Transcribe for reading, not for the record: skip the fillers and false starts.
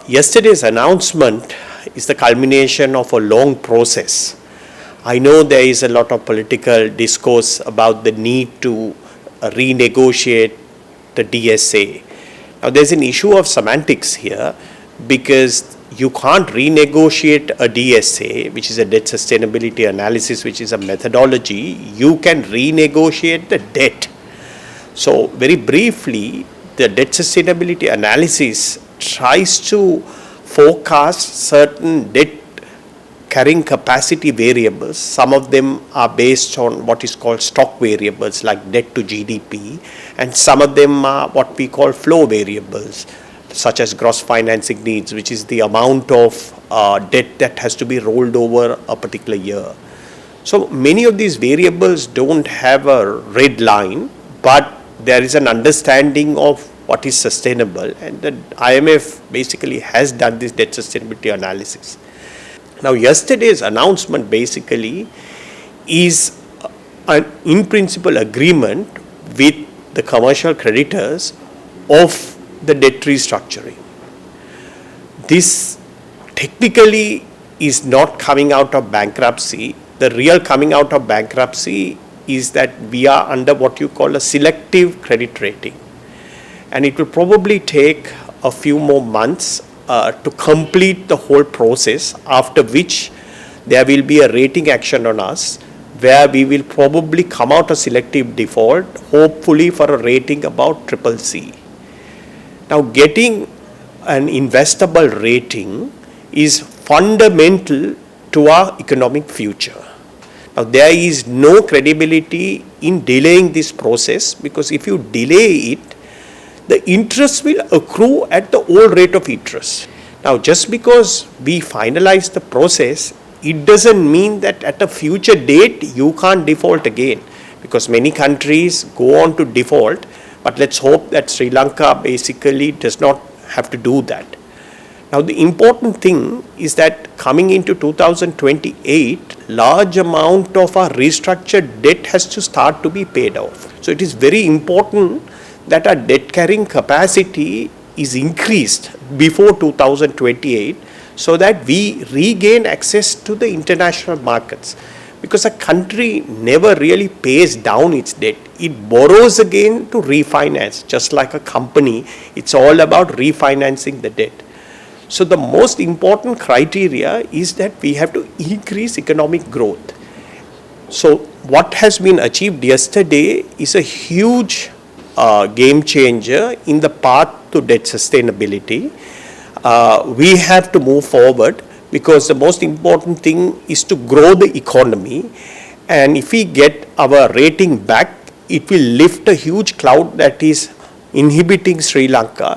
Yesterday's announcement is the culmination of a long process. I know there is a lot of political discourse about the need to renegotiate the DSA. Now, there's an issue of semantics here because you can't renegotiate a DSA, which is a debt sustainability analysis, which is a methodology. You can renegotiate the debt. So, very briefly, the debt sustainability analysis tries to forecast certain debt carrying capacity variables. Some of them are based on what is called stock variables like debt to GDP, and some of them are what we call flow variables such as gross financing needs, which is the amount of debt that has to be rolled over a particular year. So many of these variables don't have a red line, but there is an understanding of what is sustainable, and the IMF basically has done this debt sustainability analysis. Now, yesterday's announcement basically is an in principle agreement with the commercial creditors of the debt restructuring. This technically is not coming out of bankruptcy. The real coming out of bankruptcy is that we are under what you call a selective credit rating. And it will probably take a few more months to complete the whole process, after which there will be a rating action on us where we will probably come out of selective default, hopefully for a rating about CCC. Now, getting an investable rating is fundamental to our economic future. Now, there is no credibility in delaying this process, because if you delay it, the interest will accrue at the old rate of interest. Now, just because we finalize the process, it doesn't mean that at a future date you can't default again, because many countries go on to default, but let's hope that Sri Lanka basically does not have to do that. Now, the important thing is that coming into 2028, large amount of our restructured debt has to start to be paid off. So, it is very important that our debt carrying capacity is increased before 2028 so that we regain access to the international markets, because a country never really pays down its debt. It borrows again to refinance. Just like a company, it's all about refinancing the debt. So the most important criteria is that we have to increase economic growth. So what has been achieved yesterday is a huge game changer in the path to debt sustainability. We have to move forward, because the most important thing is to grow the economy, and if we get our rating back, it will lift a huge cloud that is inhibiting Sri Lanka.